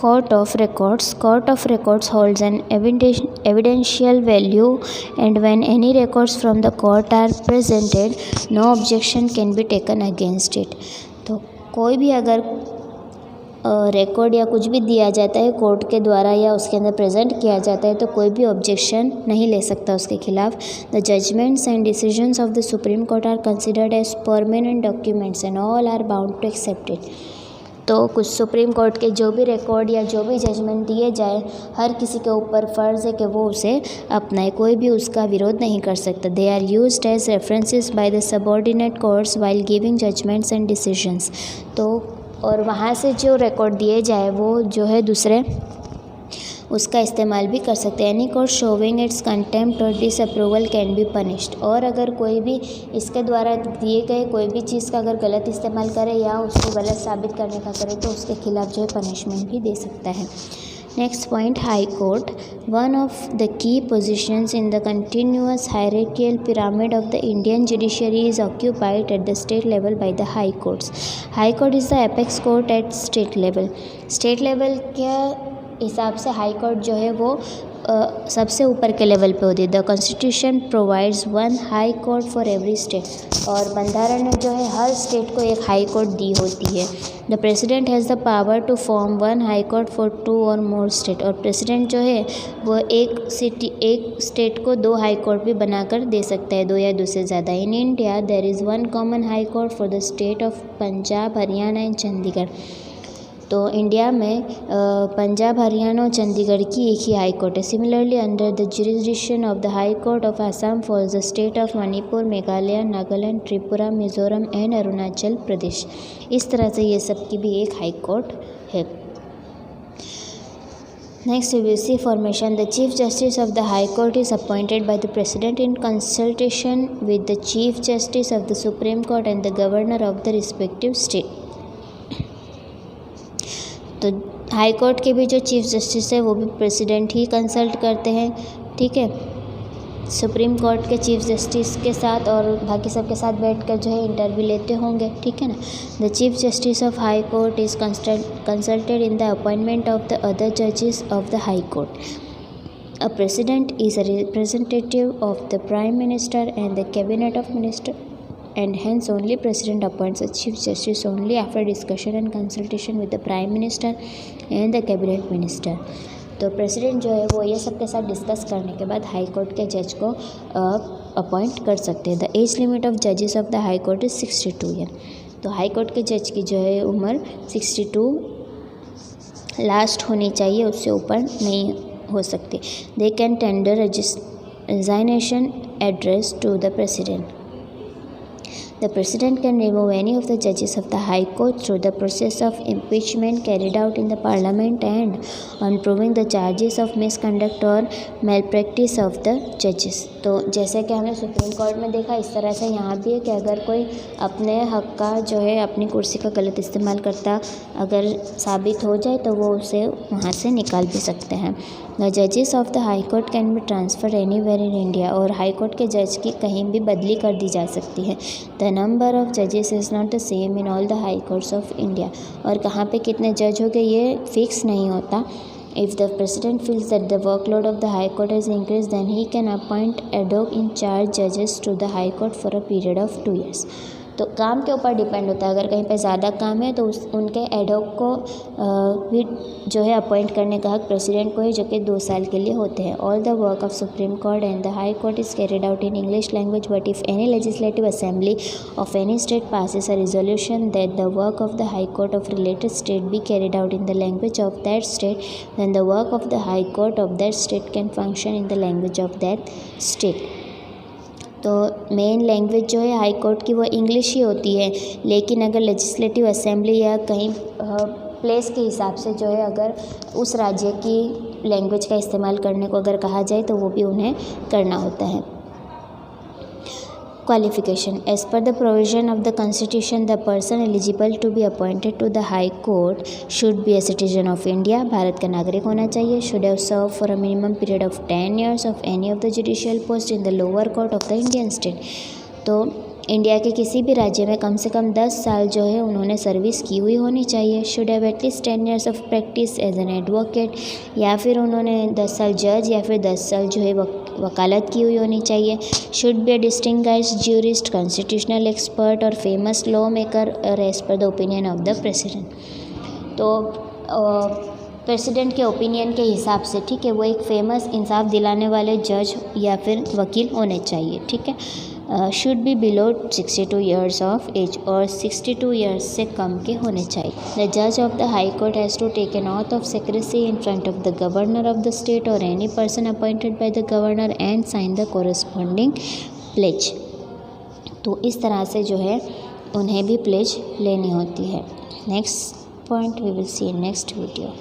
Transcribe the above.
Court of records holds an evidential value, and when any records from the court are presented, no objection can be taken against it. तो कोई भी अगर record या कुछ भी दिया जाता है कोर्ट के द्वारा या उसके अंदर प्रेजेंट किया जाता है तो कोई भी ऑब्जेक्शन नहीं ले सकता उसके खिलाफ. The judgments and decisions of the Supreme Court are considered as permanent documents and all are bound to accept it. तो कुछ सुप्रीम कोर्ट के जो भी रिकॉर्ड या जो भी जजमेंट दिए जाए हर किसी के ऊपर फ़र्ज़ है कि वो उसे अपनाए, कोई भी उसका विरोध नहीं कर सकता. They are used as references by the subordinate courts while giving judgments and decisions. तो और वहाँ से जो रिकॉर्ड दिए जाए वो जो है दूसरे उसका इस्तेमाल भी कर सकते हैं. Any court showing it's contempt और डिसअप्रूवल कैन बी पनिश्ड. और अगर कोई भी इसके द्वारा दिए गए कोई भी चीज़ का अगर गलत इस्तेमाल करे या उसको गलत साबित करने का करे तो उसके खिलाफ जो है पनिशमेंट भी दे सकता है. Next point, high court. One of the key positions in the continuous hierarchical pyramid of the Indian judiciary is occupied at the state level by the high courts. High court is the apex court at state level. State level के हिसाब से high court जो है वो सबसे ऊपर के level पे होती है. The constitution provides one High court for every state. और बंधारण ने जो है हर स्टेट को एक हाई कोर्ट दी होती है. The President has the power to form one High court for 2 और मोर स्टेट. और प्रेसिडेंट जो है वो एक स्टेट को 2 हाई कोर्ट भी बनाकर दे सकता है, 2 या 2 से ज़्यादा. In India there is one common high court for the state of Punjab, Haryana and Chandigarh. तो इंडिया में पंजाब, हरियाणा और चंडीगढ़ की एक ही हाई कोर्ट है. Similarly under the jurisdiction of the high court of Assam falls the state of Manipur, Meghalaya, Nagaland, Tripura, Mizoram and Arunachal Pradesh. इस तरह से ये सब की भी एक हाई कोर्ट है. Next, we will see formation. The Chief Justice of the High Court is appointed by the President in consultation with the Chief Justice of the Supreme Court and the Governor of the respective state. तो high court के भी जो chief justice है वो भी president ही consult करते हैं, ठीक है, सुप्रीम कोर्ट के चीफ जस्टिस के साथ और बाकी सब के साथ बैठकर जो है इंटरव्यू लेते होंगे, ठीक है ना. The chief justice of high court is consulted in the appointment of the other जजेस of the high court. A president is a representative of the prime minister and the cabinet of minister, and hence only president appoints a chief justice only after discussion and consultation with the prime minister and the cabinet minister. तो president जो है वो ये सब के साथ discuss करने के बाद हाई कोर्ट के जज को अपॉइंट कर सकते हैं. द एज लिमिट ऑफ जजेस of the high court is 62 year. तो हाई कोर्ट के जज की जो है उम्र 62 लास्ट होनी चाहिए, उससे ऊपर नहीं हो सकती. They can tender resignation address to the President. The President can remove any of the judges of the High Court through the process of impeachment carried out in the Parliament and on proving the charges of misconduct or malpractice of the judges. तो जैसे कि हमने supreme court में देखा इस तरह से यहाँ भी है कि अगर कोई अपने हक का जो है अपनी कुर्सी का गलत इस्तेमाल करता अगर साबित हो जाए तो वो उसे वहाँ से निकाल भी सकते हैं. द जजेस of the high court can be transfer anywhere in India. और हाई कोर्ट के जज की कहीं भी बदली कर दी जा सकती है. द नंबर ऑफ जजेस is not the same in all the high courts of India. और कहाँ पे कितने जज हो गए ये फिक्स नहीं होता. If the president feels that the workload of the high court has increased, then he can appoint ad hoc in charge judges to the high court for a period of 2 years. तो काम के ऊपर depend होता है. अगर कहीं पे ज़्यादा काम है तो उनके एड हॉक को भी जो है अपॉइंट करने का हक प्रेसिडेंट को है, जो कि 2 साल के लिए होते हैं. All the work of supreme court and the high court is carried out in English language, but if any legislative assembly of any state passes a resolution that the work of the high court of related state be carried out in the language of that state, then the work of the high court of that state can function in the language of that state. तो main language जो है high court की वो English ही होती है, लेकिन अगर legislative assembly या कहीं प्लेस के हिसाब से जो है अगर उस राज्य की लैंग्वेज का इस्तेमाल करने को अगर कहा जाए तो वो भी उन्हें करना होता है. Qualification. As per the provision of the Constitution, the person eligible to be appointed to the High Court should be a citizen of India. Bharat का नागरिक होना चाहिए. Should have served for a minimum period of 10 years of any of the judicial post in the lower court of the Indian state. तो India के किसी भी राज्य में कम से कम 10 साल जो है उन्होंने सर्विस की हुई होनी चाहिए। Should have at least 10 years of practice as an advocate, या फिर उन्होंने 10 साल जज या फिर 10 साल जो है वकालत की हुई होनी चाहिए। Should be a distinguished jurist, constitutional expert और फेमस लॉ मेकर और as per the opinion of the President. तो प्रेसिडेंट के ओपिनियन के हिसाब से, ठीक है, वो एक फेमस इंसाफ दिलाने वाले जज या फिर वकील होने चाहिए, ठीक है। Should be below 62 years of age, और 62 years से कम के होने चाहिए। द जज of the high court has to take an oath of secrecy in front of the governor of the state और any person appointed by the governor and sign the corresponding pledge. तो इस तरह से जो है उन्हें भी प्लेज लेनी होती है। Next point we will see in next video.